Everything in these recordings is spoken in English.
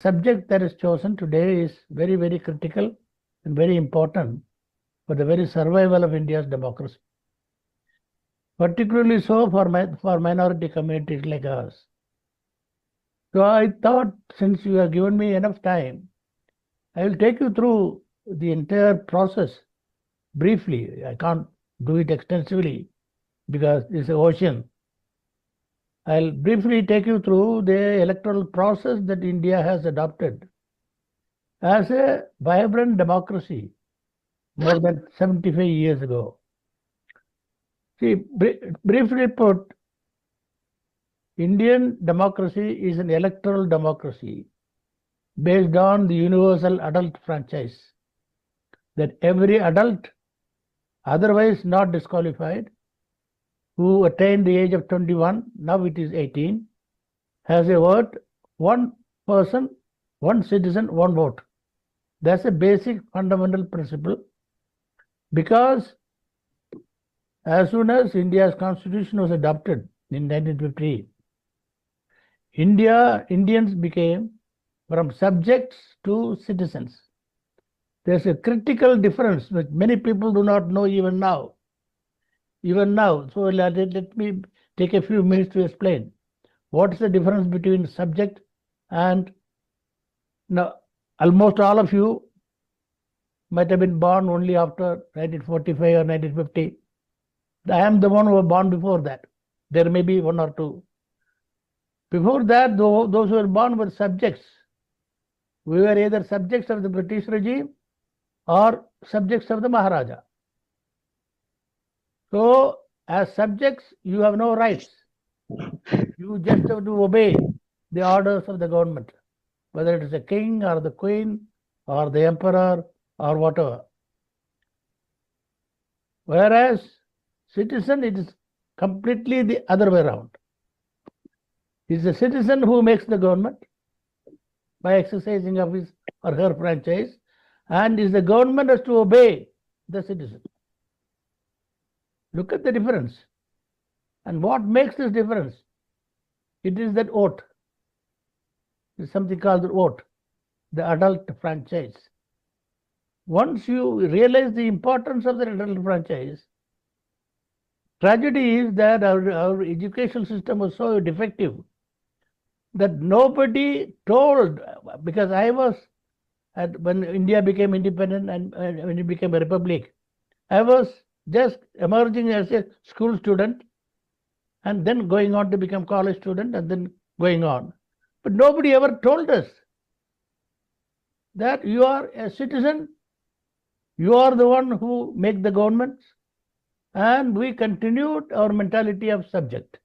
subject that is chosen today is very, very critical and very important for the very survival of India's democracy, particularly so for minority communities like ours. So I thought, since you have given me enough time, I will take you through the entire process briefly. I can't do it extensively because it's an ocean. I'll briefly take you through the electoral process that India has adopted as a vibrant democracy more than 75 years ago. See, briefly put, Indian democracy is an electoral democracy based on the universal adult franchise, that every adult, otherwise not disqualified, who attained the age of 21, now it is 18, has a vote, one person, one citizen, one vote. That's a basic fundamental principle, because as soon as India's constitution was adopted in 1950, Indians became from subjects to citizens. There's a critical difference which many people do not know even now. So let me take a few minutes to explain. What's the difference between subject and... Now, almost all of you might have been born only after 1945 or 1950. I am the one who was born before that. There may be one or two. Before that, those who were born were subjects. We were either subjects of the British regime or subjects of the Maharaja. So, as subjects, you have no rights. You just have to obey the orders of the government, whether it is the king or the queen or the emperor or whatever. Whereas citizen, it is completely the other way around. It is the citizen who makes the government by exercising of his or her franchise, and is the government has to obey the citizen. Look at the difference. And what makes this difference? It is that vote. It's something called the vote, the adult franchise. Once you realize the importance of the adult franchise, tragedy is that our educational system was so defective that nobody told, because I was, when India became independent and when it became a republic, I was just emerging as a school student and then going on to become college student and then going on. But nobody ever told us that you are a citizen, you are the one who make the governments, and we continued our mentality of subject.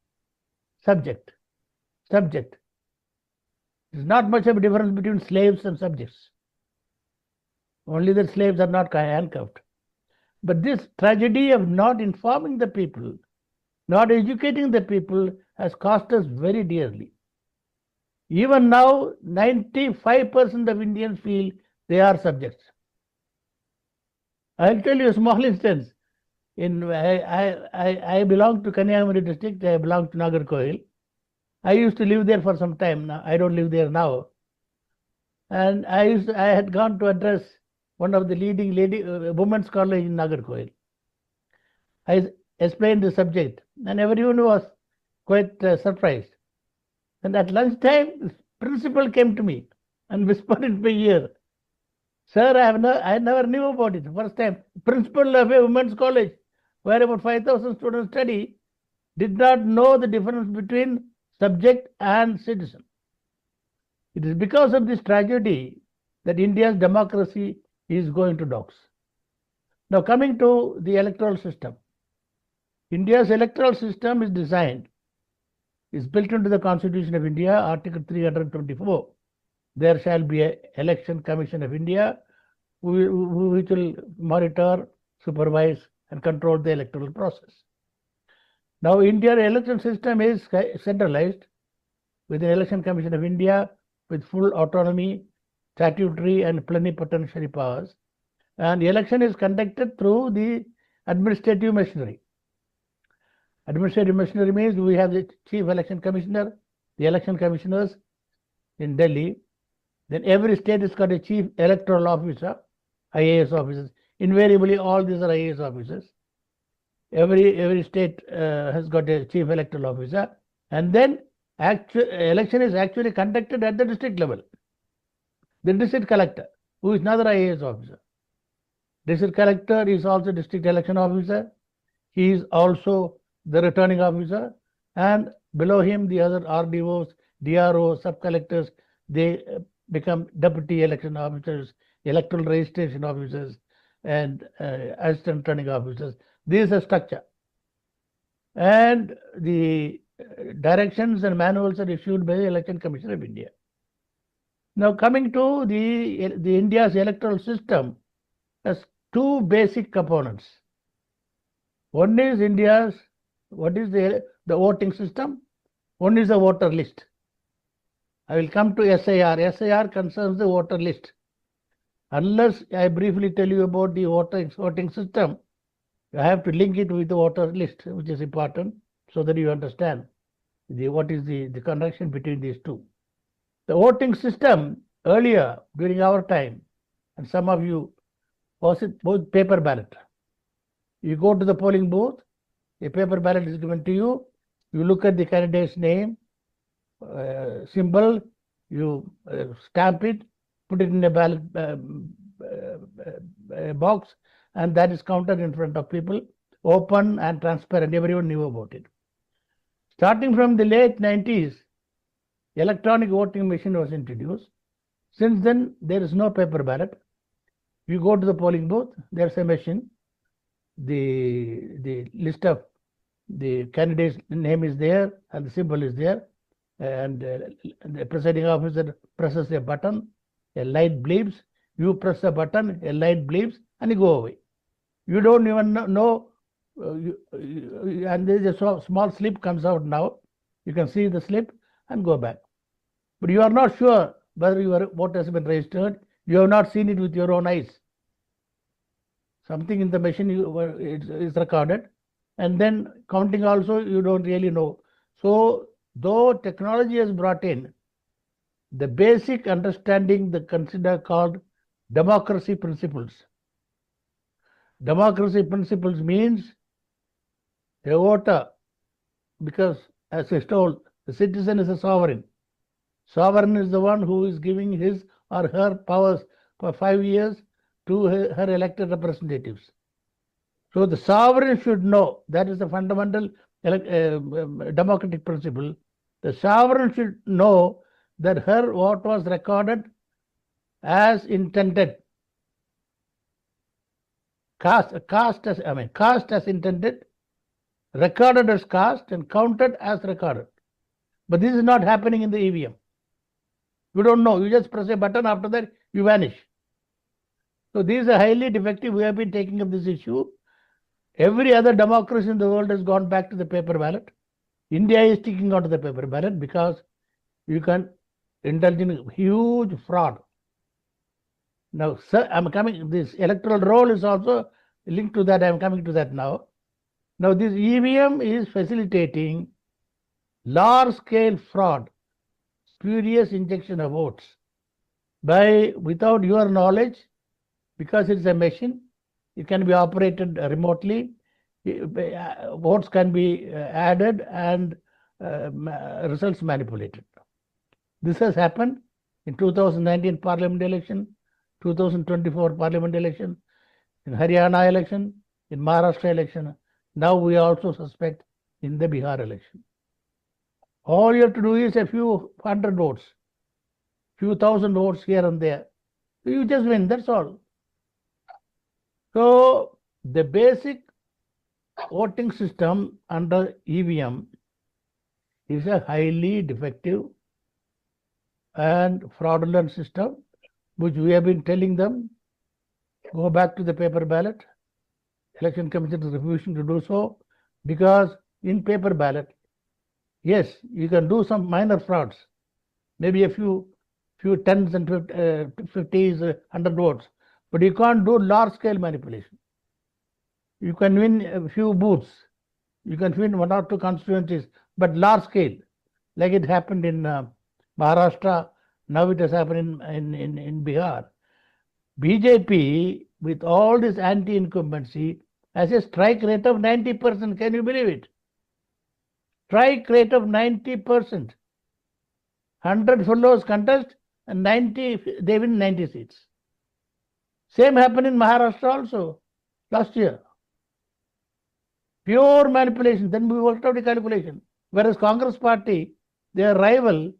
There's not much of a difference between slaves and subjects. Only that slaves are not handcuffed. But this tragedy of not informing the people, not educating the people, has cost us very dearly. Even now, 95% of Indians feel they are subjects. I'll tell you a small instance. I belong to Kanyakumari district. I belong to Nagarkoil. I used to live there for some time. Now I don't live there now. And I had gone to address one of the leading women's college in Nagarkoil. I explained the subject, and everyone was quite surprised. And at lunchtime, the principal came to me and whispered in my ear, "Sir, I never knew about it. First time, principal of a women's college where about 5,000 students study did not know the difference between subject and citizen." It is because of this tragedy that India's democracy is going to dogs. Now, coming to the electoral system. India's electoral system is built into the Constitution of India, Article 324. There shall be an election commission of India which will monitor, supervise, and control the electoral process. Now, Indian election system is centralized with an election commission of India with full autonomy, statutory and plenipotentiary powers, and the election is conducted through the administrative machinery. Administrative machinery means we have the chief election commissioner, the election commissioners in Delhi, Then every state has got a chief electoral officer, IAS officers. Invariably, all these are IAS officers. Every state has got a chief electoral officer, and then election is actually conducted at the district level. The district collector, who is another IAS officer. District collector is also district election officer. He is also the returning officer, and below him the other RDOs, DROs, sub-collectors, they become deputy election officers, electoral registration officers, and assistant returning officers. This is a structure. And the directions and manuals are issued by the Election Commission of India. Now, coming to the India's electoral system has two basic components. One is the voting system. One is the voter list. I will come to SIR. SIR concerns the voter list. Unless I briefly tell you about the voting system, I have to link it with the voter list, which is important, so that you understand what is the connection between these two. The voting system earlier, during our time, and some of you, was it both paper ballot. You go to the polling booth, a paper ballot is given to you, you look at the candidate's name, symbol, you stamp it, put it in a ballot box, and that is counted in front of people, open and transparent. Everyone knew about it. Starting from the late 90s, electronic voting machine was introduced. Since then, there is no paper ballot. You go to the polling booth, there's a machine. The list of the candidate's name is there and the symbol is there, and the presiding officer presses a button, a light bleeps, you press a button, a light bleeps, and you go away. You don't even know, and there is a small slip comes out now. You can see the slip and go back. But you are not sure whether your vote has been registered. You have not seen it with your own eyes. Something in the machine is recorded, and then counting also you don't really know. So, though technology has brought in the basic understanding, the consider called democracy principles. Democracy principles means a voter, because as I told, the citizen is a sovereign. Sovereign is the one who is giving his or her powers for 5 years to her elected representatives. So the sovereign should know, that is the fundamental democratic principle. The sovereign should know that her vote was recorded as intended. Cast as intended, recorded as cast, and counted as recorded. But this is not happening in the EVM. You don't know. You just press a button, after that you vanish. So these are highly defective. We have been taking up this issue. Every other democracy in the world has gone back to the paper ballot. India is sticking out to the paper ballot because you can indulge in huge fraud. Now, sir, this electoral roll is also linked to that. I'm coming to that now. Now, this EVM is facilitating large-scale fraud, spurious injection of votes without your knowledge, because it's a machine. It can be operated remotely. Votes can be added and results manipulated. This has happened in 2019 Parliament election, 2024 Parliament election, in Haryana election, in Maharashtra election. Now we also suspect in the Bihar election. All you have to do is a few hundred votes, few thousand votes here and there. You just win, that's all. So the basic voting system under EVM is a highly defective and fraudulent system, which we have been telling them, go back to the paper ballot. Election Commission is refusing to do so, because in paper ballot, yes, you can do some minor frauds, maybe a few tens and 50s, 100 votes, but you can't do large scale manipulation. You can win a few booths, you can win 1 or 2 constituencies, but large scale, like it happened in Maharashtra, Now it has happened in Bihar. BJP, with all this anti-incumbency, has a strike rate of 90%. Can you believe it? Strike rate of 90%. 100 fellows contest and 90, they win 90 seats. Same happened in Maharashtra also last year. Pure manipulation. Then we worked out the calculation. Whereas Congress party, their rival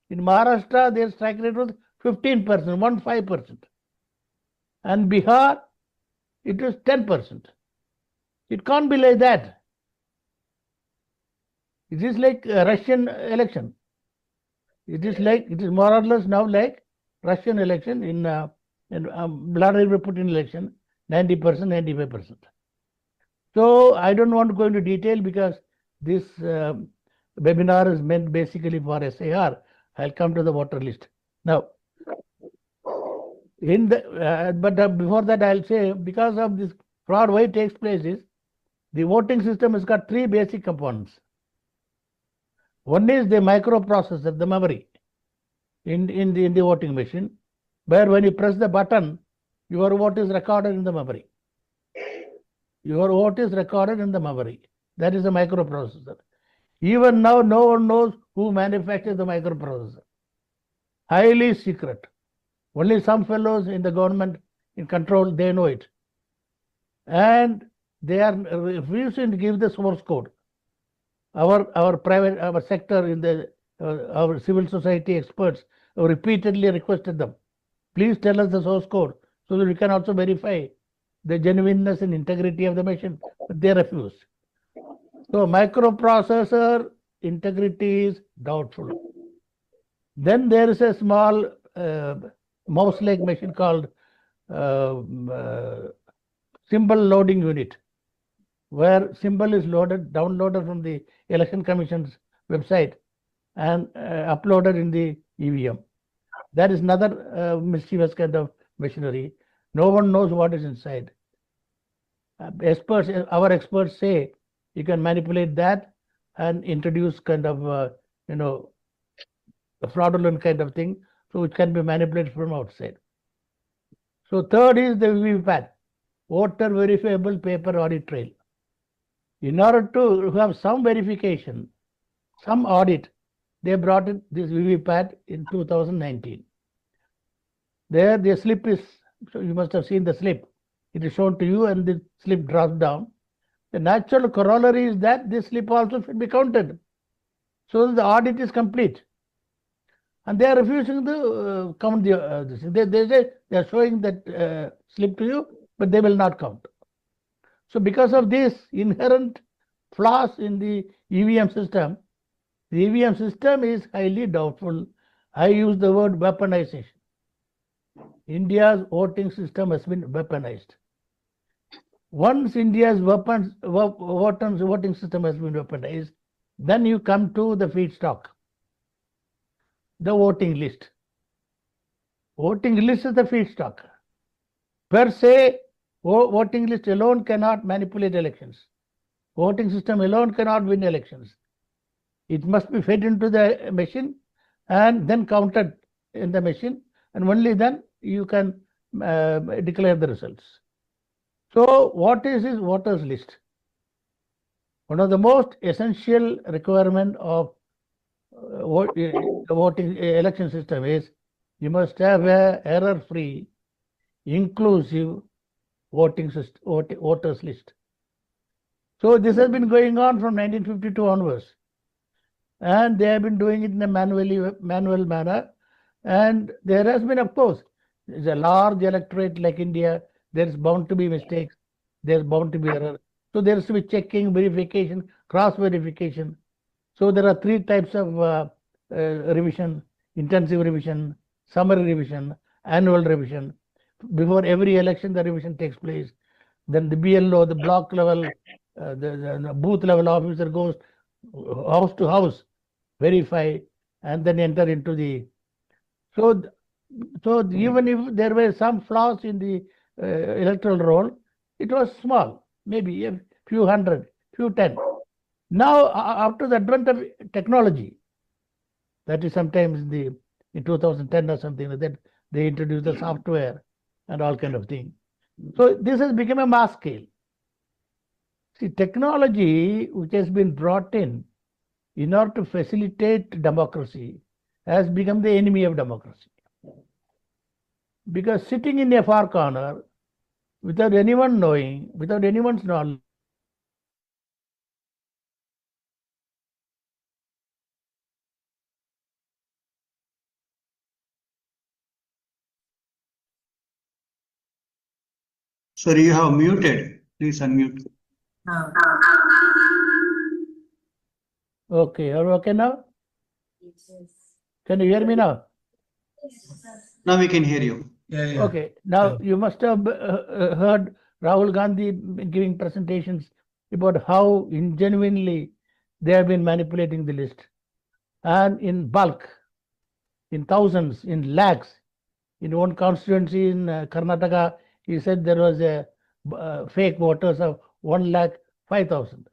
in Maharashtra, their strike rate was 15%, 15%. And Bihar, it was 10%. It can't be like that. It is like a Russian election. It is more or less now like Russian election in Vladimir Putin election, 90%, 95%. So I don't want to go into detail because this webinar is meant basically for SAR. I'll come to the voter list. Now, but before that I'll say, because of this fraud, why it takes place is, the voting system has got three basic components. One is the microprocessor, the memory in the voting machine, where when you press the button, your vote is recorded in the memory. Your vote is recorded in the memory. That is the microprocessor. Even now, no one knows who manufactured the microprocessor. Highly secret. Only some fellows in the government in control, they know it. And they are refusing to give the source code. Our sector in the our civil society experts have repeatedly requested them, please tell us the source code so that we can also verify the genuineness and integrity of the machine. But they refuse. So microprocessor integrity is doubtful. Then there is a small mouse-like machine called symbol loading unit, where symbol is downloaded from the Election Commission's website and uploaded in the EVM. That is another mischievous kind of machinery. No one knows what is inside. Our experts say you can manipulate that and introduce kind of a fraudulent kind of thing, so it can be manipulated from outside. So third is the VVPAT, voter verifiable paper audit trail. In order to have some verification, some audit, they brought in this VVPAT in 2019. There the slip is, so you must have seen the slip. It is shown to you and the slip drops down. The natural corollary is that this slip also should be counted, so that the audit is complete. And they are refusing to count this. They say they are showing that slip to you, but they will not count. So because of this inherent flaws in the EVM system, the EVM system is highly doubtful. I use the word weaponization. India's voting system has been weaponized. Once India's voting system has been weaponized, then you come to the feedstock, the voting list. Voting list is the feedstock. Per se, voting list alone cannot manipulate elections. Voting system alone cannot win elections. It must be fed into the machine and then counted in the machine, and only then you can declare the results. So what is this voters list? One of the most essential requirement of the voting election system is you must have a error-free, inclusive voters list. So this has been going on from 1952 onwards, and they have been doing it in a manual manner. And there has been, of course, there's a large electorate like India. There's bound to be mistakes. There's bound to be error. So there has to be checking, verification, cross-verification. So there are three types of revision: intensive revision, summary revision, annual revision. Before every election, the revision takes place. Then the BLO, the block level, the booth level officer goes house to house, verify, and then enter into the. So even if there were some flaws in the electoral roll, it was small, maybe a few hundred, few 10. Now, after the advent of technology, that is sometimes the in 2010 or something like that. They introduced the software and all kind of thing. So this has become a mass scale. See, technology which has been brought in order to facilitate democracy has become the enemy of democracy. Because sitting in a far corner, without anyone knowing, without anyone's knowledge, Sorry, you have muted. Please unmute. okay, are you okay now? Can you hear me now? Now we can hear you. Okay, now you must have heard Rahul Gandhi giving presentations about how ingenuinely they have been manipulating the list, and in bulk, in thousands, in lakhs. In one constituency in Karnataka, he said there was a fake voters of 1,05,000.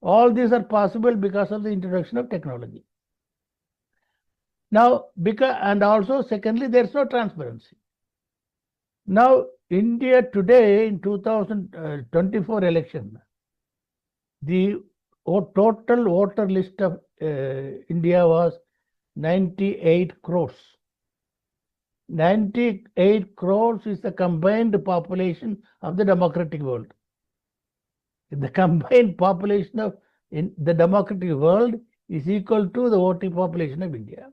All these are possible because of the introduction of technology. Now, and also secondly, there's no transparency. Now, India today in 2024 election, the total voter list of India was 98 crores. 98 crores is the combined population of the democratic world. The combined population of the democratic world is equal to the voting population of India.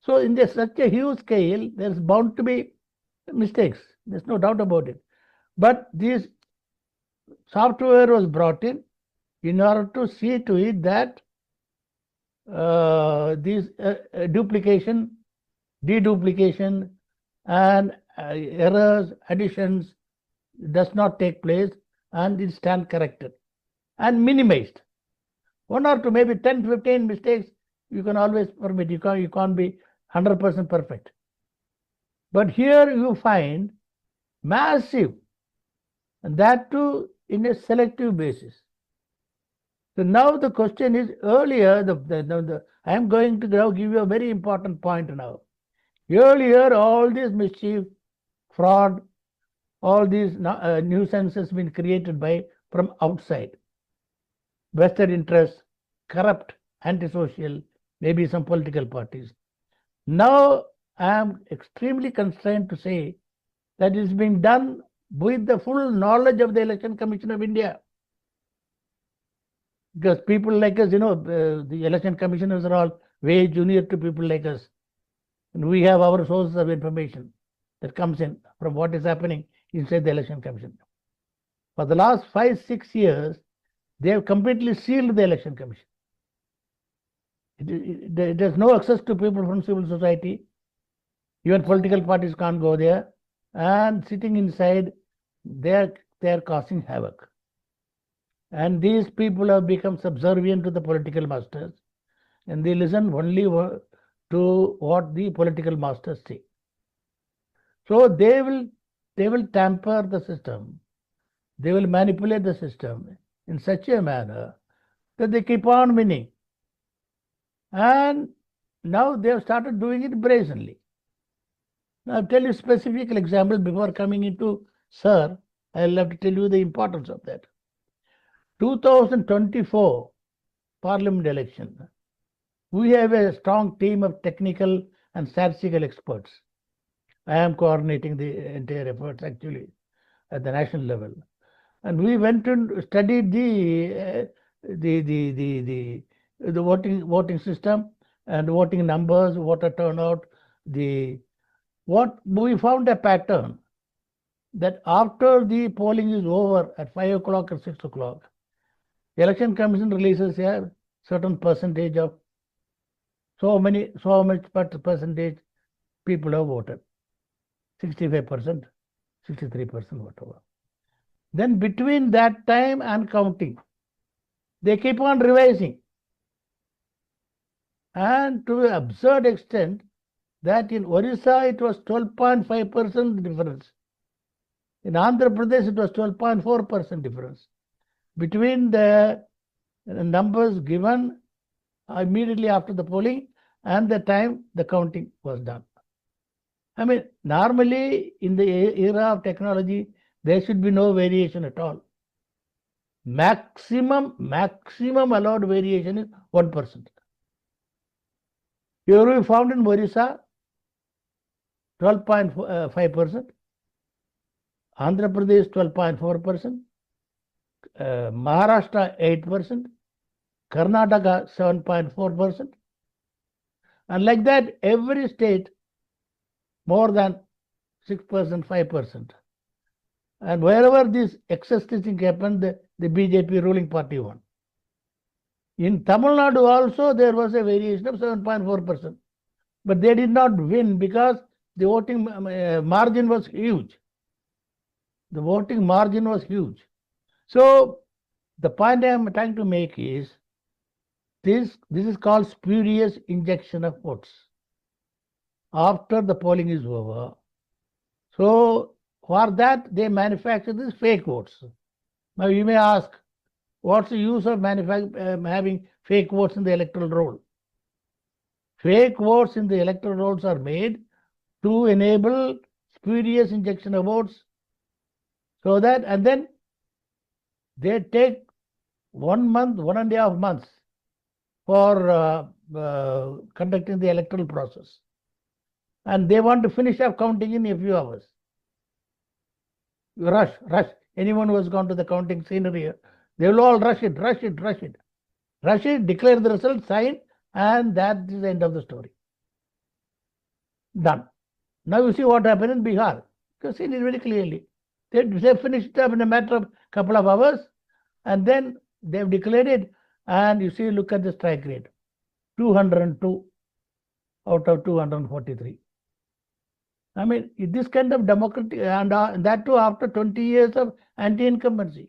So in such a huge scale, there's bound to be mistakes. There's no doubt about it. But this software was brought in order to see to it that these duplication, deduplication, and errors, additions does not take place, and it stand corrected and minimized. One or two, maybe 10, 15 mistakes, you can always permit. You can't be 100% perfect. But here you find massive, and that too in a selective basis. So now the question is, earlier, I am going to now give you a very important point now. Earlier, all this mischief, fraud, all these nuisances been created from outside. Vested interests, corrupt, antisocial, maybe some political parties. Now, I am extremely constrained to say that it is being done with the full knowledge of the Election Commission of India. Because people like us, the election commissioners are all way junior to people like us. And we have our sources of information that comes in from what is happening inside the election commission. For the last 5-6 years, they have completely sealed the election commission. It has no access to people from civil society. Even political parties can't go there. And sitting inside, they are causing havoc. And these people have become subservient to the political masters, and they listen only to what the political masters say. So they will tamper the system. They will manipulate the system in such a manner that they keep on winning. And now they have started doing it brazenly. Now I'll tell you a specific example before coming into Sir. I'll have to tell you the importance of that. 2024 Parliament election, we have a strong team of technical and statistical experts. I am coordinating the entire efforts actually at the national level. And we went and studied the voting system and voting numbers, voter turnout. What we found a pattern that after the polling is over at 5 o'clock or 6 o'clock, the Election Commission releases a certain percentage of so much percentage people have voted. 65%, 63%, whatever. Then between that time and counting, they keep on revising. And to an absurd extent, that in Orissa it was 12.5% difference. In Andhra Pradesh it was 12.4% difference between the numbers given immediately after the polling and the time the counting was done. I mean, normally in the era of technology, there should be no variation at all. Maximum allowed variation is 1%. Here we found in Orissa 12.5%, Andhra Pradesh 12.4%, Maharashtra 8%, Karnataka 7.4%, and like that every state more than 6%, 5%. And wherever this excess teaching happened, the BJP ruling party won. In Tamil Nadu also there was a variation of 7.4%, but they did not win because the voting margin was huge. The voting margin was huge. So the point I am trying to make is this is called spurious injection of votes after the polling is over. So for that they manufacture these fake votes. Now you may ask, what's the use of having fake votes in the electoral roll? Fake votes in the electoral rolls are made to enable spurious injection of votes, so that, and then they take 1 month, 1.5 months for conducting the electoral process. And they want to finish up counting in a few hours. Rush. Anyone who has gone to the counting scenery, they will all rush it, declare the result, sign, and that is the end of the story. Done. Now you see what happened in Bihar. You can see it very clearly. They finished it up in a matter of couple of hours, and then they've declared it, and you see, look at the strike rate. 202 out of 243. I mean, this kind of democratic, and that too after 20 years of anti-incumbency.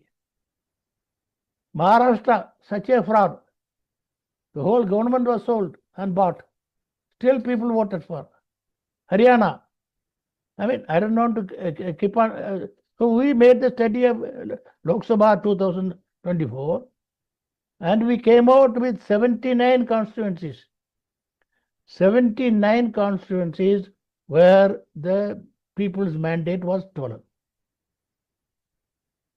Maharashtra, such a fraud. The whole government was sold and bought. Still people voted for. Haryana. I mean, I don't want to keep on. So we made the study of Lok Sabha 2024, and we came out with 79 constituencies. 79 constituencies where the people's mandate was stolen.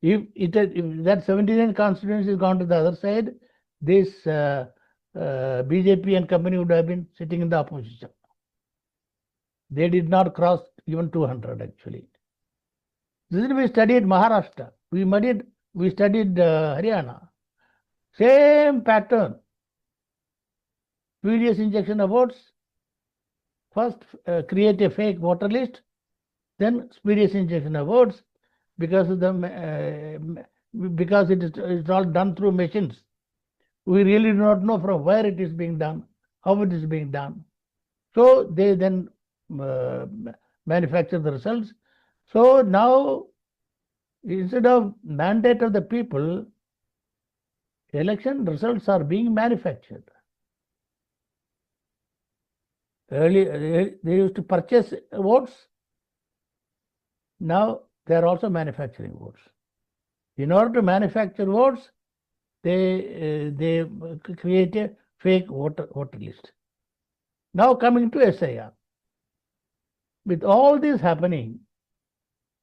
If that 79 constituencies gone to the other side, this BJP and company would have been sitting in the opposition. They did not cross even 200 actually. Then we studied Maharashtra. We studied Haryana. Same pattern. Spurious injection of votes. First, create a fake voter list, then spurious injection of votes, because of because it's all done through machines. We really do not know from where it is being done, how it is being done. So they then manufacture the results. So now, instead of mandate of the people, election results are being manufactured. Earlier, they used to purchase votes. Now they are also manufacturing votes. In order to manufacture votes, they create a fake voter list. Now coming to SIR. With all this happening,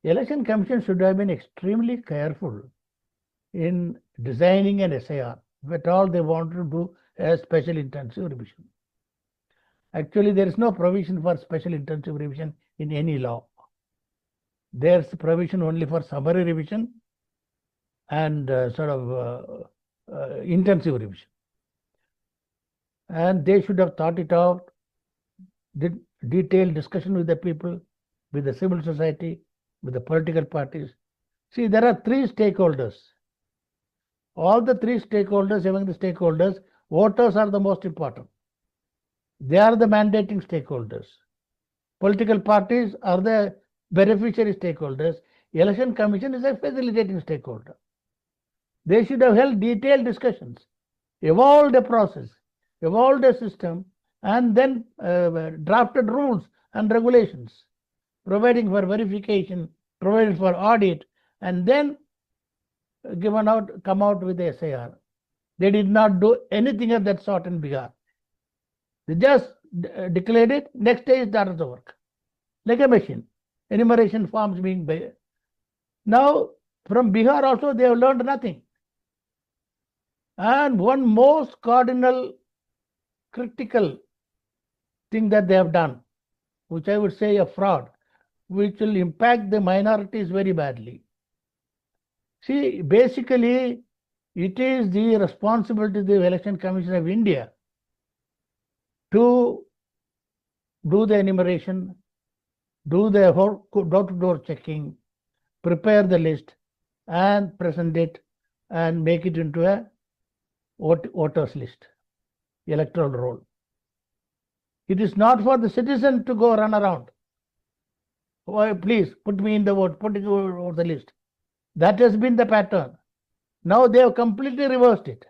Election Commission should have been extremely careful in designing an SIR, if at all they wanted to do a special intensive revision. Actually, there is no provision for special intensive revision in any law. There's provision only for summary revision and intensive revision. And they should have thought it out, did detailed discussion with the people, with the civil society, with the political parties. See, there are 3 stakeholders. All the 3 stakeholders, among the stakeholders, voters are the most important. They are the mandating stakeholders. Political parties are the beneficiary stakeholders. Election Commission is a facilitating stakeholder. They should have held detailed discussions, evolved a process, evolved a system, and then drafted rules and regulations, providing for verification, provided for audit, and then come out with the SIR. They did not do anything of that sort in Bihar. They just declared it, next day it started the work. Like a machine. Enumeration forms being by. Now, from Bihar also, they have learned nothing. And one most cardinal, critical thing that they have done, which I would say a fraud, which will impact the minorities very badly. See, basically, it is the responsibility of the Election Commission of India to do the enumeration, do the door-to-door checking, prepare the list, and present it and make it into a voters list, electoral roll. It is not for the citizen to go run around. Oh, please put me in the vote, put it over the list. That has been the pattern. Now they have completely reversed it.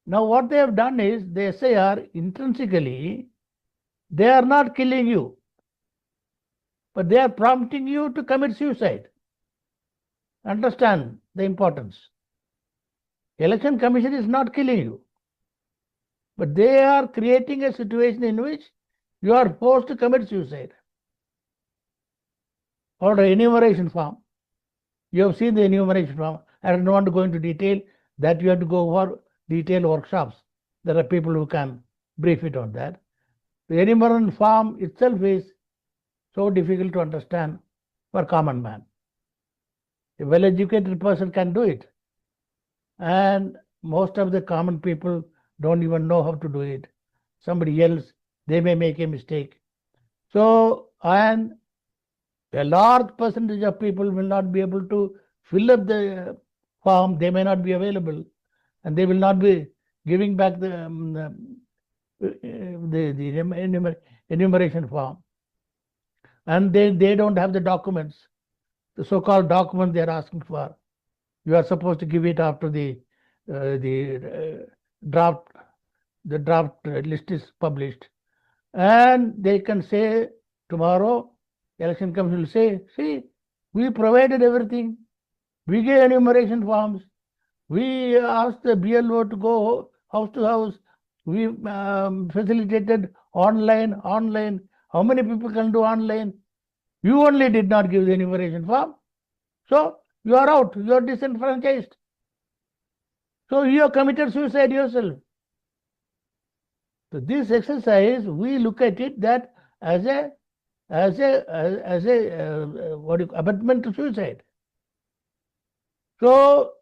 Now what they have done is the SIR intrinsically, they are not killing you, but they are prompting you to commit suicide. Understand the importance. Election Commission is not killing you, but they are creating a situation in which you are forced to commit suicide. Or the enumeration form. You have seen the enumeration form. I don't want to go into detail. That you have to go for detailed workshops. There are people who can brief it on that. The enumeration form itself is so difficult to understand for common man. A well-educated person can do it. And most of the common people don't even know how to do it. Somebody else, they may make a mistake. So, and a large percentage of people will not be able to fill up the form. They may not be available, and they will not be giving back the enumeration form. And they don't have the documents, the so-called document they are asking for. You are supposed to give it after the draft list is published, and they can say tomorrow, Election Commission will say, see, we provided everything. We gave enumeration forms. We asked the BLO to go house to house. We facilitated online. How many people can do online? You only did not give the enumeration form. So you are out. You are disenfranchised. So you have committed suicide yourself. So this exercise, we look at it that as a abetment to suicide. So,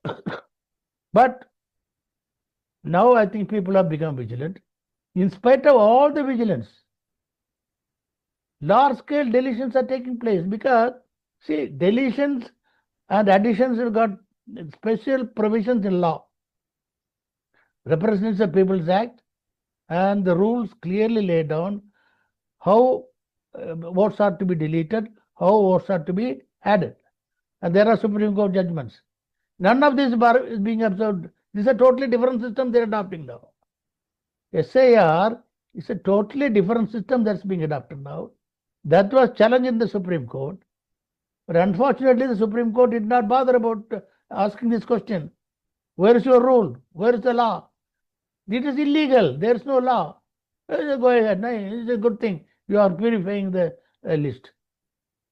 but now I think people have become vigilant. In spite of all the vigilance, large-scale deletions are taking place because, see, deletions and additions have got special provisions in law. Representatives of People's Act, and the rules clearly lay down how votes are to be deleted, how votes are to be added. And there are Supreme Court judgments. None of this is being observed. This is a totally different system they are adopting now. SIR is a totally different system that's being adopted now. That was challenged in the Supreme Court. But unfortunately, the Supreme Court did not bother about asking this question. Where is your rule? Where is the law? It is illegal. There is no law. Go ahead. No, it's a good thing. You are purifying the list.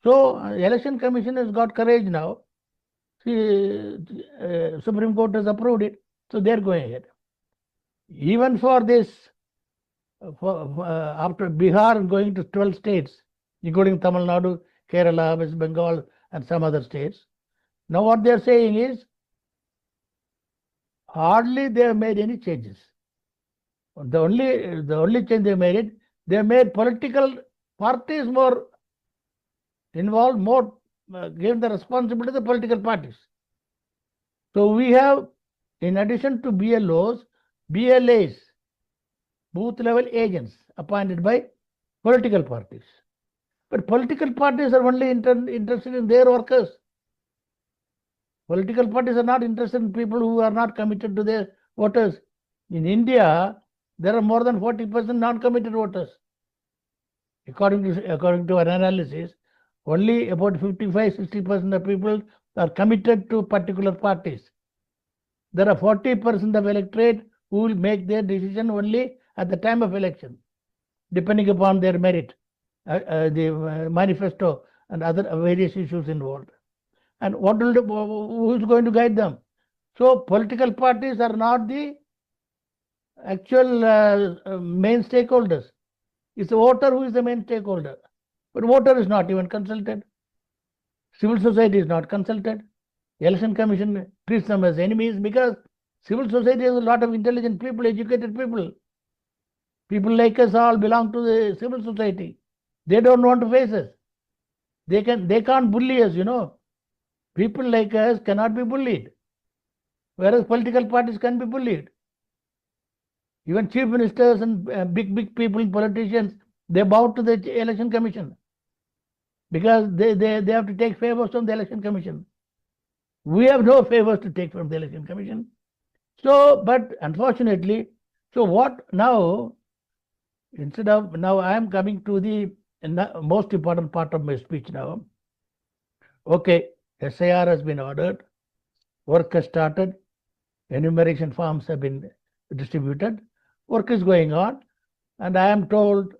So, Election Commission has got courage now. Supreme Court has approved it. So, they are going ahead. Even for this, after Bihar going to 12 states, including Tamil Nadu, Kerala, West Bengal, and some other states. Now, what they are saying is, hardly they have made any changes. The only change they made, they made political parties more involved, more gave the responsibility to the political parties. So we have, in addition to BLOs, BLAs, booth level agents appointed by political parties. But political parties are only interested in their workers. Political parties are not interested in people who are not committed to their voters. In India, there are more than 40% non-committed voters. According to an analysis, only about 55-60% of people are committed to particular parties. There are 40% of electorate who will make their decision only at the time of election. depending upon their merit, the manifesto and other various issues involved. And who is going to guide them? So political parties are not the actual main stakeholders. It's the voter who is the main stakeholder. But voter is not even consulted. Civil society is not consulted. The Election Commission treats them as enemies because civil society has a lot of intelligent people, educated people. People like us all belong to the civil society. They don't want to face us. They can't bully us, People like us cannot be bullied, whereas political parties can be bullied. Even chief ministers and big people, politicians, they bow to the Election Commission because they have to take favors from the Election Commission. We have no favors to take from the Election Commission. So, but unfortunately, so what now? Now I am coming to the most important part of my speech now. Okay, SIR has been ordered, work has started, enumeration forms have been distributed, work is going on, and I am told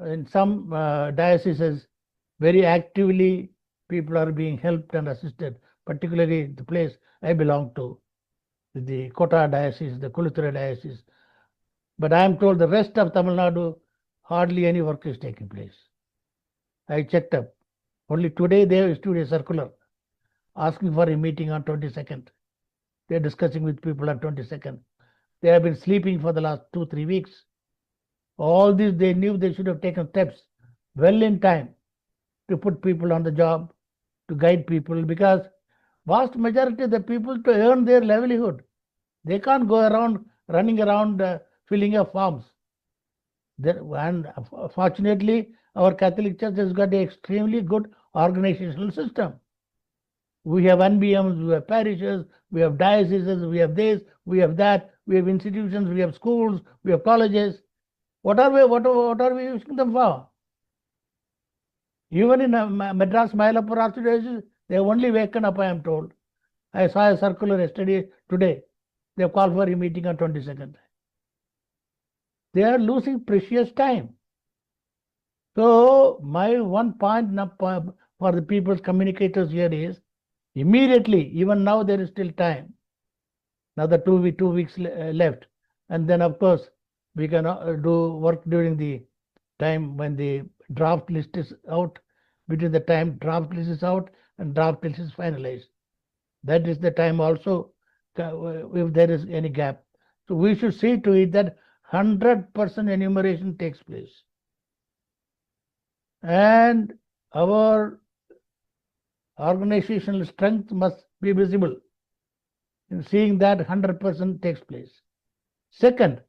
in some dioceses very actively people are being helped and assisted, particularly the place I belong to, the Kota diocese, the Kuluthura diocese. But I am told the rest of Tamil Nadu, hardly any work is taking place. I checked up. Only today they have issued a circular asking for a meeting on 22nd. They are discussing with people on 22nd. They have been sleeping for the last 2-3 weeks. All this they knew they should have taken steps well in time to put people on the job, to guide people, because vast majority of the people to earn their livelihood. They can't go around running around filling up forms. And fortunately, our Catholic Church has got an extremely good organizational system. We have NBMs, we have parishes, we have dioceses, we have this, we have that, we have institutions, we have schools, we have colleges. What are we using them for? Even in Madras Mylapore Archdiocese, they have only waken up, I am told. I saw a circular yesterday, today. They have called for a meeting on 22nd. They are losing precious time. So my one point for the people's communicators here is, immediately, even now there is still time. Another 2 weeks left. And then of course, we can do work during the time when the draft list is out, between the time draft list is out and draft list is finalized. That is the time also, if there is any gap. So we should see to it that 100% enumeration takes place. And our organizational strength must be visible in seeing that 100% takes place. Second,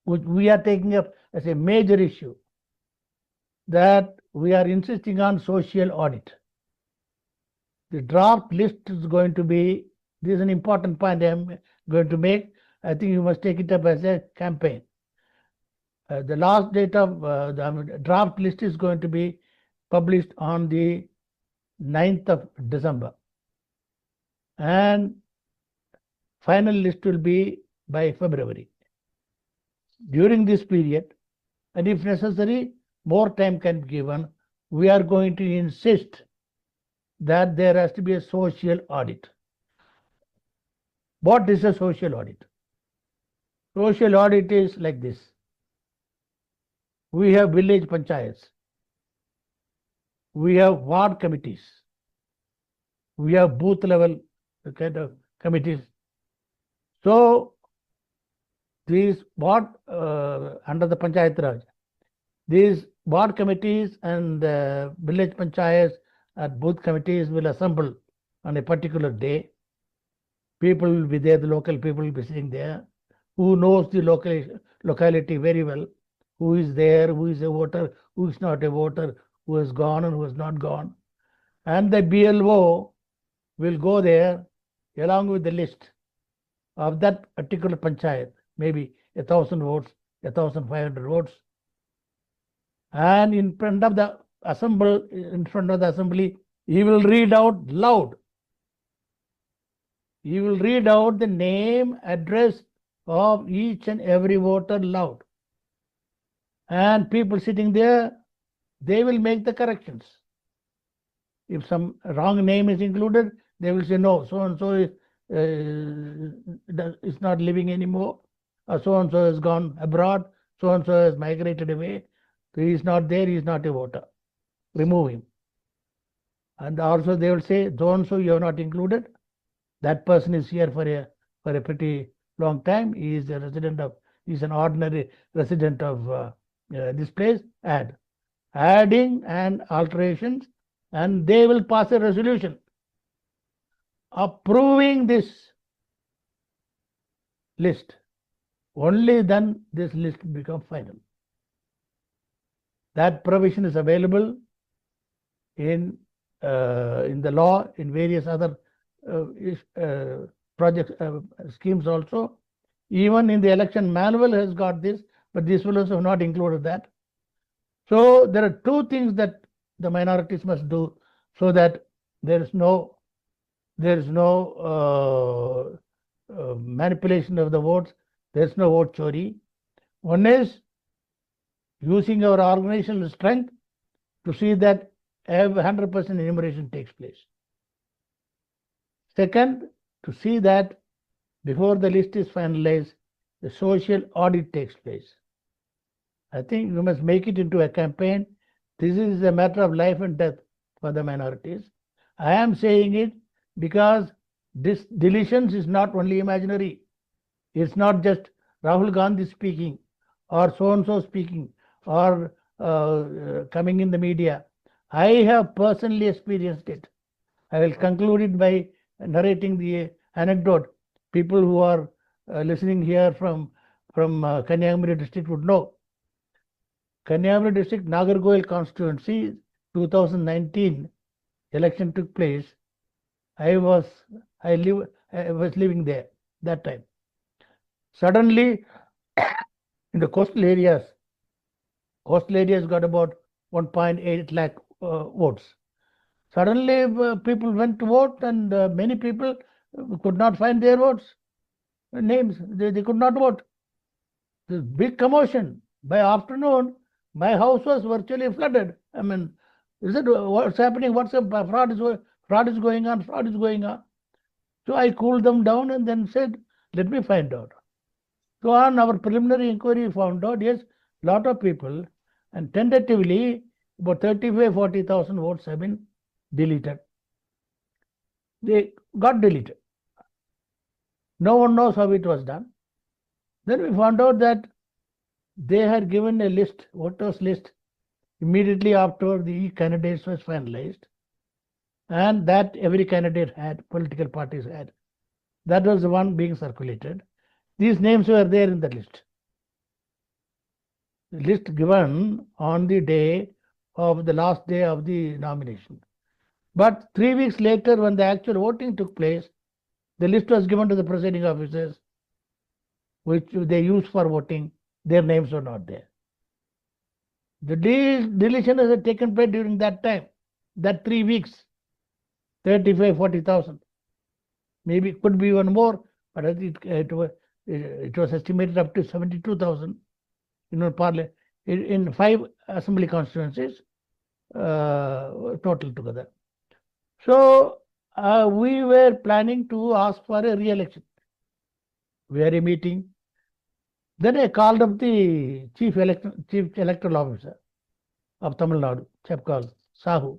which we are taking up as a major issue, that we are insisting on social audit. The draft list is going to be, this is an important point I am going to make. I think you must take it up as a campaign. The last date of the draft list is going to be published on the 9th of December. And final list will be by February. During this period, and if necessary, more time can be given, we are going to insist that there has to be a social audit. What is a social audit? Social audit is like this. We have village panchayats. We have ward committees. We have booth level kind of committees. So these ward under the Panchayat Raj, these ward committees and village panchayats and booth committees will assemble on a particular day. People will be there, the local people will be sitting there, who knows the locality very well, who is there, who is a voter, who is not a voter, who has gone and who has not gone. And the BLO will go there along with the list of that particular panchayat, maybe 1,000 votes, 1,500 votes. And in front of the assembly, he will read out loud. He will read out the name, address of each and every voter loud. and people sitting there, they will make the corrections. If some wrong name is included, they will say, no, so-and-so is not living anymore, or so-and-so has gone abroad, so-and-so has migrated away, so he is not there, he is not a voter. Remove him. And also they will say, so-and-so you have not included. That person is here for a pretty long time. He is a resident of, he is an ordinary resident of this place. Adding and alterations, and they will pass a resolution approving this list. Only then this list becomes final. That provision is available in the law, in various other project schemes also. Even in the election manual has got this, but these fellows have not included that. So there are two things that the minorities must do so that there is no manipulation of the votes, there is no vote chori. One is using our organizational strength to see that 100% enumeration takes place. Second, to see that before the list is finalized, the social audit takes place. I think we must make it into a campaign. This is a matter of life and death for the minorities. I am saying it because this deletions is not only imaginary. It's not just Rahul Gandhi speaking or so-and-so speaking or coming in the media. I have personally experienced it. I will conclude it by narrating the anecdote. People who are listening here from Kanyakumari district would know. Kanyakumari district, Nagargoil constituency, 2019 election took place. I was living there that time. Suddenly, in the coastal areas got about 1.8 lakh votes. Suddenly, people went to vote, and many people could not find their votes, names. They could not vote. This big commotion. By afternoon, my house was virtually flooded. I mean, is it what's happening? What's up? Fraud is going on. Fraud is going on. So I cooled them down and then said, let me find out. So on our preliminary inquiry, we found out, yes, lot of people, and tentatively about 35,000-40,000 votes have been deleted. They got deleted. No one knows how it was done. Then we found out that they had given a list, voters list, immediately after the candidates was finalized, and that every candidate had, political parties had. That was the one being circulated. These names were there in the list. The list given on the day of the last day of the nomination. But 3 weeks later, when the actual voting took place, the list was given to the presiding officers, which they used for voting. Their names were not there. The deletion has taken place during that time, that 3 weeks, 35,000-40,000. Maybe it could be even more, but it was estimated up to 72,000 in 5 assembly constituencies total together. So we were planning to ask for a re-election. We had a meeting. Then I called up the chief electoral officer of Tamil Nadu, chap called Sahu.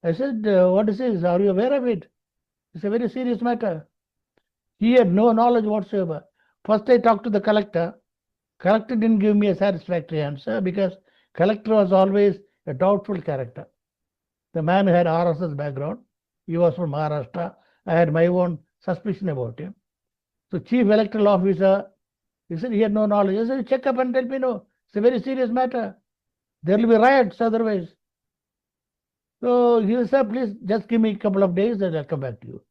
I said, what is this? Are you aware of it? It's a very serious matter. He had no knowledge whatsoever. First I talked to the collector. Collector didn't give me a satisfactory answer because collector was always a doubtful character. The man had RSS background. He was from Maharashtra. I had my own suspicion about him. So chief electoral officer, he said he had no knowledge. I said, check up and tell me no. It's a very serious matter. There will be riots otherwise. So he said, please just give me a couple of days and I'll come back to you.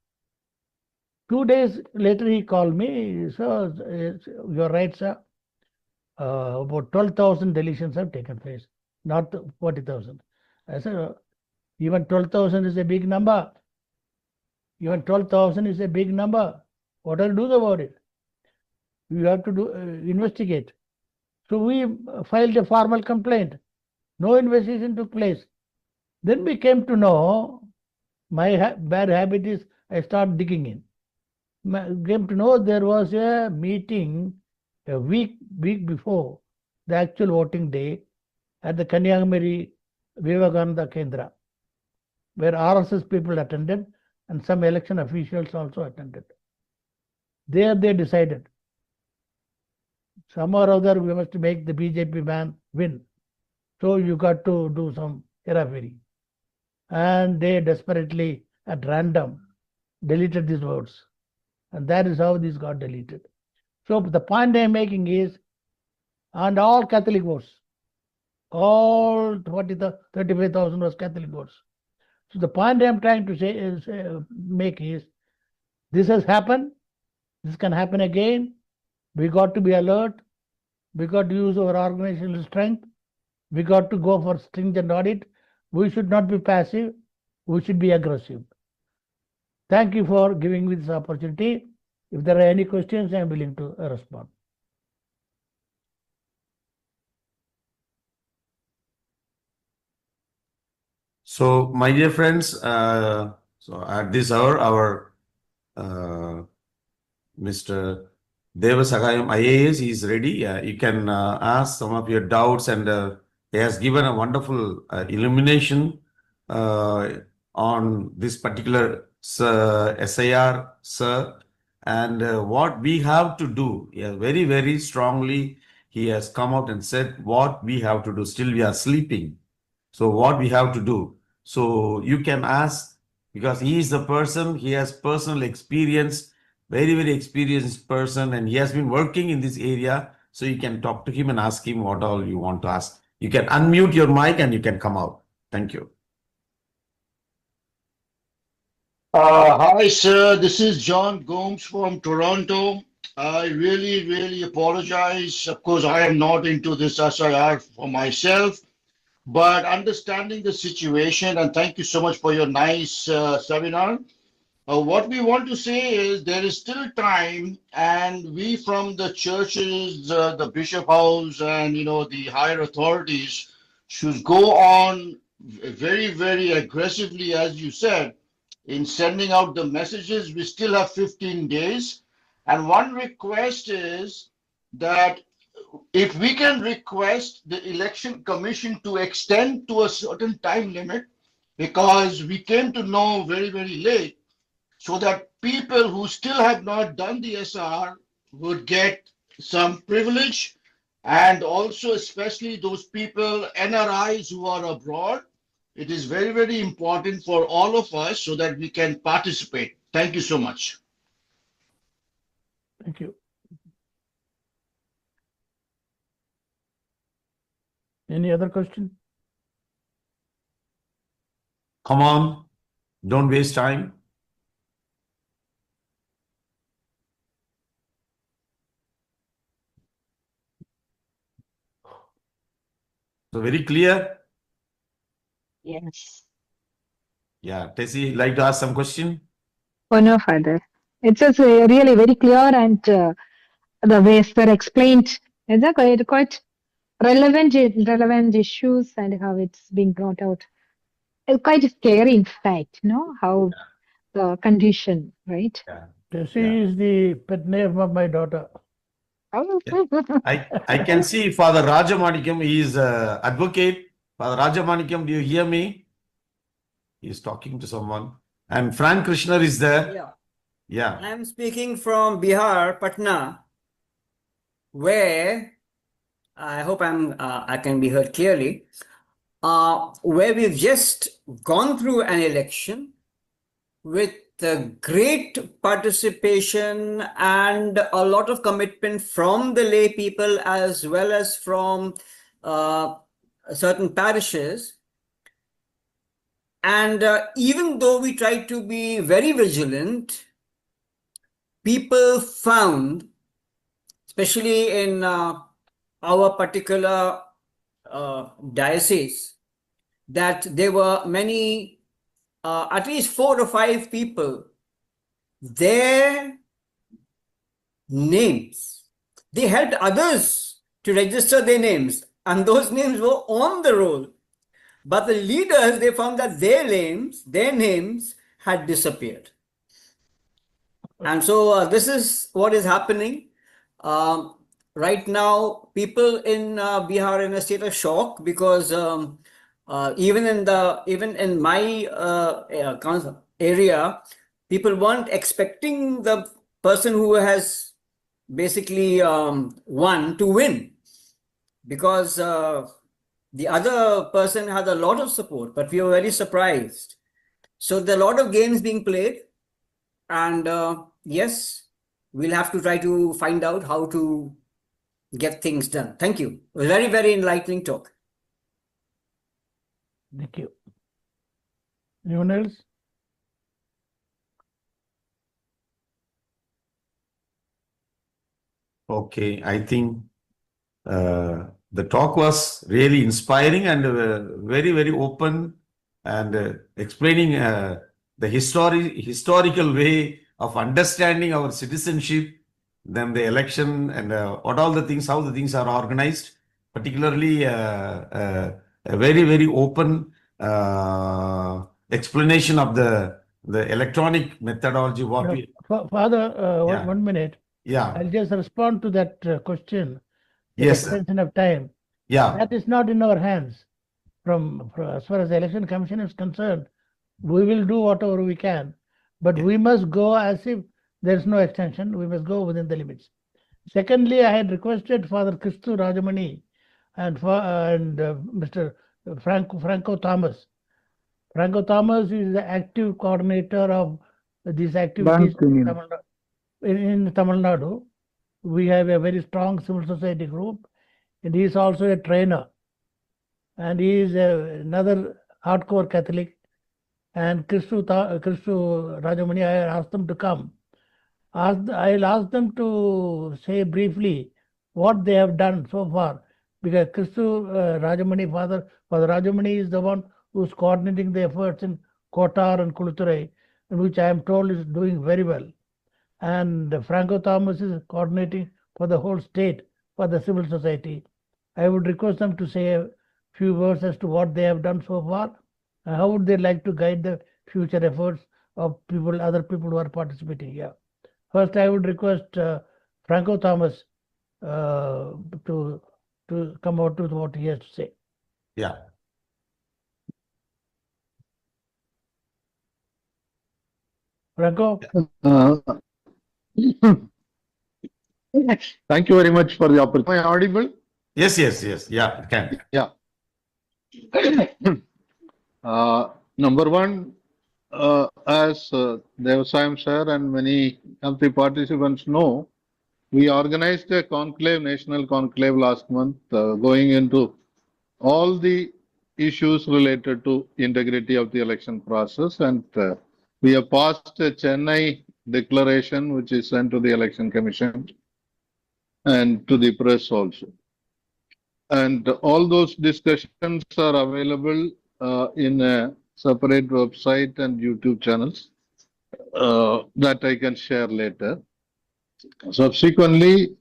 2 days later he called me. So you're right, sir. About 12,000 deletions have taken place, not 40,000. I said, even 12,000 is a big number. Even 12,000 is a big number. What are you doing about it? You have to investigate. So we filed a formal complaint. No investigation took place. Then we came to know my bad habit is I start digging in. Came to know there was a meeting a week before the actual voting day at the Kanyakumari Vivekananda Kendra, where RSS people attended and some election officials also attended. There they decided, some or other we must make the BJP man win. So you got to do some heraferi. And they desperately, at random, deleted these words. And that is how this got deleted. So the point I'm making is, and all Catholic votes, all 35,000 was Catholic votes. So the point I'm trying to say is, make is, this has happened, this can happen again. We got to be alert. We got to use our organizational strength. We got to go for stringent audit. We should not be passive. We should be aggressive. Thank you for giving me this opportunity. If there are any questions, I am willing to respond. So, my dear friends, so at this hour, our Mr. Devasahayam IAS is ready. You can ask some of your doubts, and he has given a wonderful illumination on this particular SIR, sir, and what we have to do. Yeah, very, very strongly, he has come out and said what we have to do. Still, we are sleeping. So what we have to do. So you can ask, because he is the person, he has personal experience, very, very experienced person, and he has been working in this area. So you can talk to him and ask him what all you want to ask. You can unmute your mic and you can come out. Thank you. Hi, sir. This is John Gomes from Toronto. I really apologize. Of course, I am not into this SIR for myself, but understanding the situation, and thank you so much for your nice seminar. What we want to say is there is still time, and we from the churches, the bishop house, and the higher authorities should go on very aggressively, as you said, in sending out the messages. We still have 15 days. And one request is that if we can request the election commission to extend to a certain time limit, because we came to know very late, so that people who still have not done the SR would get some privilege, and also especially those people, NRIs who are abroad. It is very important for all of us so that we can participate. Thank you so much. Thank you. Any other question? Come on, don't waste time. So very clear. Yes. Yeah, Tessie, like to ask some question? Oh, no, Father. It's just really very clear, and the way sir explained, it's a quite relevant issues and how it's being brought out. It's quite scary, in fact, how the condition, right? Yeah. Tessie is the pet name of my daughter. Oh. I can see Father Rajamanikam, he is advocate. Father Rajamanikam, do you hear me? He is talking to someone. And Frank Krishner is there. Yeah, Yeah. I am speaking from Bihar, Patna, where I hope I can be heard clearly. Where we've just gone through an election with great participation and a lot of commitment from the lay people as well as from certain parishes. And even though we tried to be very vigilant, people found, especially in our particular diocese, that there were many, at least 4 or 5 people, their names, they helped others to register their names, and those names were on the roll. But the leaders, they found that their names had disappeared. And so this is what is happening. Right now, people in Bihar are in a state of shock because even in my area, people weren't expecting the person who has basically won to win, because the other person had a lot of support, but we were very surprised. So there are a lot of games being played, and yes, we'll have to try to find out how to get things done. Thank you. It was very, very enlightening talk. Thank you. Anyone else? Okay, I think the talk was really inspiring and very, very open, and explaining the historical way of understanding our citizenship, then the election, and what all the things, how the things are organized. Particularly a very, very open explanation of the electronic methodology. What No, we, Father, Yeah. 1 minute. yeah, I'll just respond to that question. The yes, sir. extension of time. Yeah, That is not in our hands. From as far as the election commission is concerned, we will do whatever we can, but we must go as if there is no extension. We must go within the limits. Secondly, I had requested Father Christu Rajamani and Mr. Franco Thomas. Franco Thomas is the active coordinator of these activities in Tamil Nadu. We have a very strong civil society group, and he is also a trainer. And he is another hardcore Catholic. And Christu Rajamani, I asked them to come. I'll ask them to say briefly what they have done so far, because Christu Rajamani, Father Rajamani is the one who's coordinating the efforts in Kotar and Kuluturai, which I am told is doing very well. And Franco Thomas is coordinating for the whole state for the civil society. I would request them to say a few words as to what they have done so far, and how would they like to guide the future efforts of other people who are participating here. First, I would request Franco Thomas to come out with what he has to say. yeah. Franco? Thank you very much for the opportunity. Am I audible? Yes, yeah, can. Yeah. Number one, as Devasahayam sir and many of the participants know, we organized a conclave, national conclave last month, going into all the issues related to integrity of the election process, and we have passed a Chennai declaration which is sent to the Election Commission and to the press also. And all those discussions are available in a separate website and YouTube channels that I can share later. Subsequently,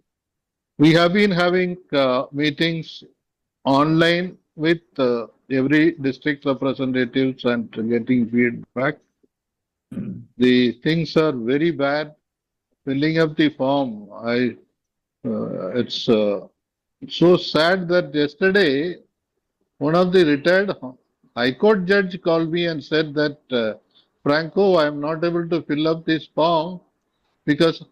we have been having meetings online with every district representatives and getting feedback. The things are very bad. Filling up the form, it's so sad that yesterday one of the retired High Court judge called me and said that, Franco, I am not able to fill up this form because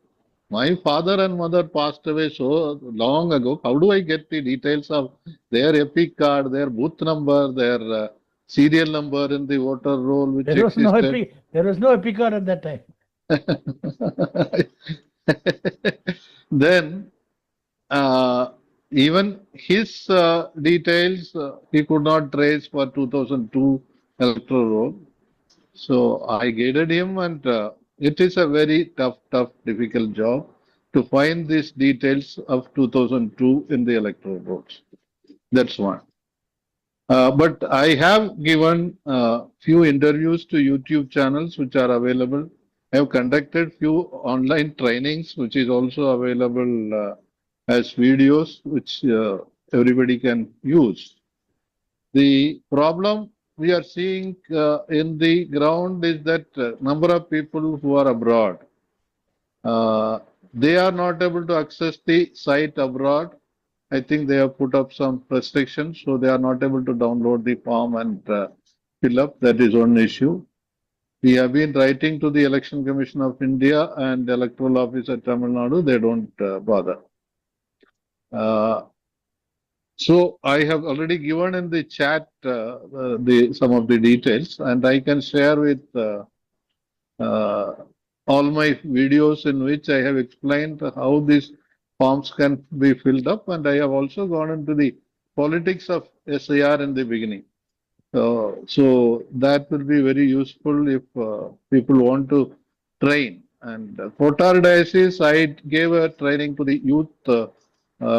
my father and mother passed away so long ago. How do I get the details of their epic card, their booth number, their serial number in the voter roll which There was existed? there was no epic card at that time. Then even his details he could not trace for 2002 electoral roll. So I guided him, and it is a very tough, difficult job to find these details of 2002 in the electoral rolls. That's one. But I have given few interviews to YouTube channels which are available. I have conducted few online trainings which is also available as videos which everybody can use. The problem we are seeing in the ground is that number of people who are abroad, they are not able to access the site abroad. I think they have put up some restrictions, so they are not able to download the form and fill up. That is one issue. We have been writing to the Election Commission of India and the Electoral Office at Tamil Nadu. They don't bother. So I have already given in the chat some of the details, and I can share with uh, all my videos in which I have explained how these forms can be filled up, and I have also gone into the politics of SIR in the beginning. So that will be very useful if people want to train. And Kotar Diocese, I gave a training to the youth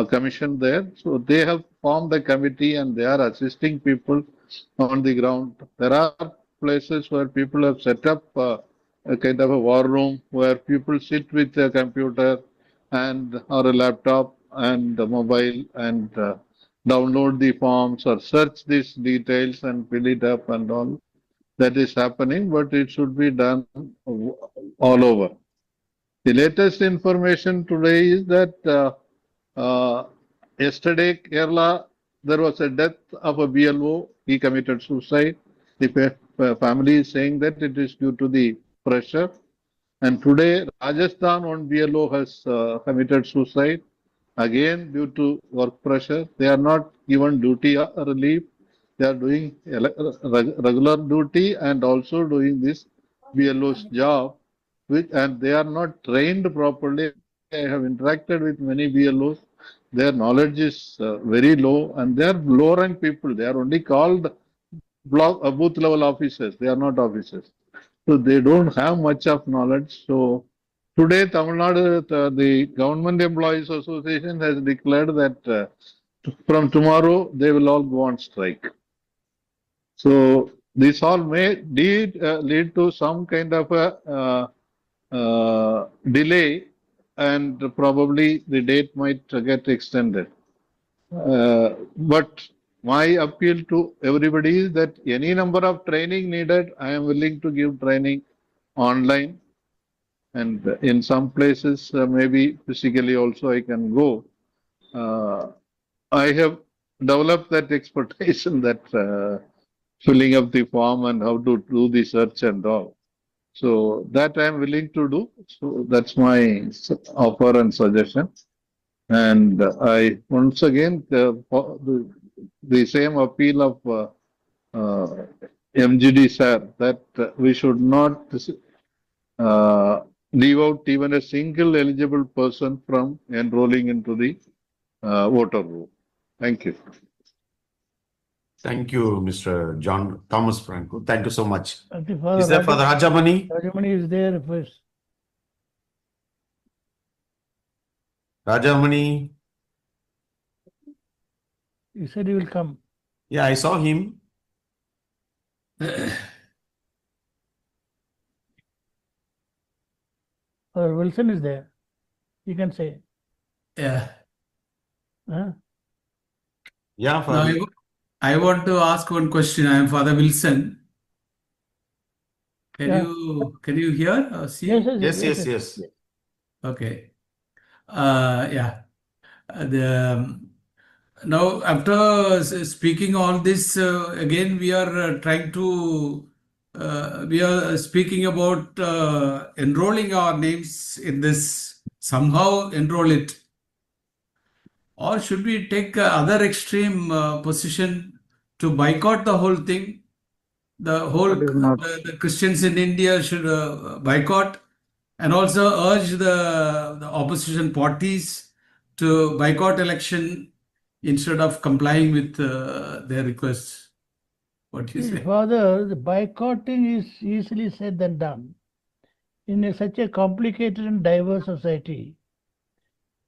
commission there. So they have formed a committee and they are assisting people on the ground. There are places where people have set up a kind of a war room where people sit with a computer and or a laptop and a mobile and download the forms or search these details and fill it up and all. That is happening, but it should be done all over. The latest information today is that yesterday, Kerala, there was a death of a BLO. He committed suicide. The family is saying that it is due to the pressure. And today, Rajasthan, one BLO has committed suicide. Again, due to work pressure, they are not given duty relief. They are doing regular duty and also doing this BLO's job, and they are not trained properly. I have interacted with many BLOs. Their knowledge is very low, and they are low rank people. They are only called booth level officers. They are not officers. So they don't have much of knowledge. So today, Tamil Nadu, the Government Employees Association has declared that from tomorrow they will all go on strike. So this all may lead to some kind of a delay, and probably the date might get extended. But my appeal to everybody is that any number of training needed, I am willing to give training online. And in some places, maybe physically also I can go. I have developed that expertise in that filling up the form and how to do the search and all. So that I am willing to do. So that's my offer and suggestion. And I once again the same appeal of MGD sir that we should not leave out even a single eligible person from enrolling into the voter roll. Thank you. Thank you, Mr. John Thomas Franco. Thank you so much. I think Is there Father Rajamani? Rajamani is there first. Rajamani? He said he will come. Yeah, I saw him. Or Wilson is there. You can say. Yeah. Huh? Yeah, Now Father. I want to ask one question. I am Father Wilson. Can Yeah. you hear or see? Yes. Okay. Yeah. Now after speaking all this, again we are trying to we are speaking about enrolling our names in this, somehow enroll it. Or should we take other extreme position to boycott the whole thing? The whole the Christians in India should boycott, and also urge the opposition parties to boycott election instead of complying with their requests. What do you say? Father, the boycotting is easily said than done. In such a complicated and diverse society,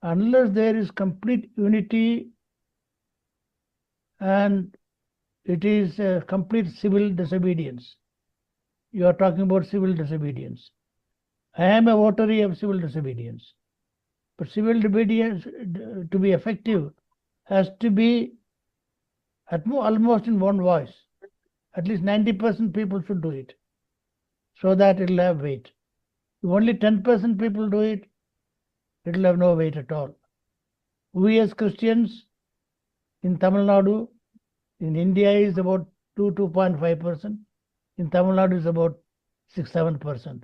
unless there is complete unity and it is a complete civil disobedience. You are talking about civil disobedience. I am a votary of civil disobedience. But civil disobedience, to be effective, has to be almost in one voice. At least 90% people should do it, so that it will have weight. If only 10% people do it, it will have no weight at all. We as Christians in Tamil Nadu, in India is about 2.5%. In Tamil Nadu is about 6-7%.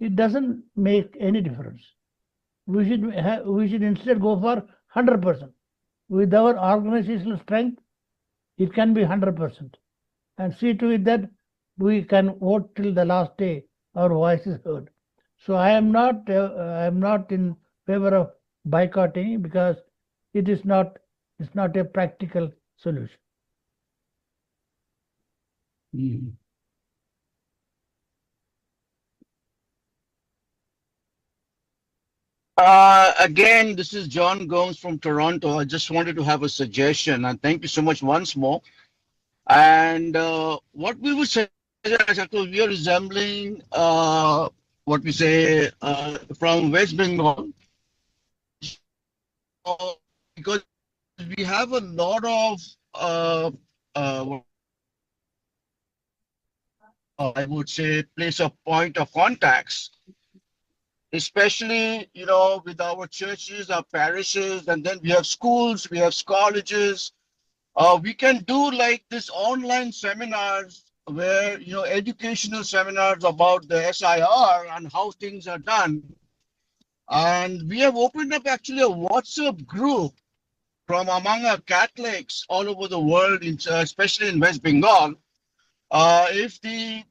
It doesn't make any difference. We should instead go for 100%. With our organizational strength, it can be 100%. And see to it that we can vote till the last day our voice is heard. So I am not in favor of boycotting, because it's not a practical solution. Again, this is John Gomes from Toronto. I just wanted to have a suggestion, and thank you so much once more. And what we would say is we are resembling what we say from West Bengal, because we have a lot of I would say point of contacts, especially, with our churches, our parishes, and then we have schools, we have colleges. We can do like this online seminars where, educational seminars about the SIR and how things are done. And we have opened up actually a WhatsApp group from among our Catholics all over the world, especially in West Bengal. If the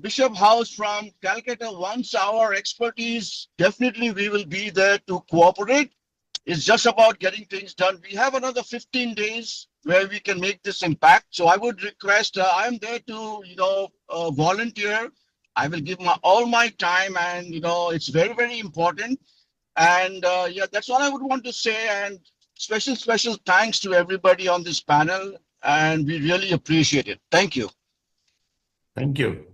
Bishop House from Calcutta wants our expertise, definitely we will be there to cooperate. It's just about getting things done. We have another 15 days where we can make this impact. So I would request, I'm there to, volunteer. I will give all my time, and, it's very, very important. And yeah, that's all I would want to say. And special thanks to everybody on this panel. And we really appreciate it. Thank you. Thank you.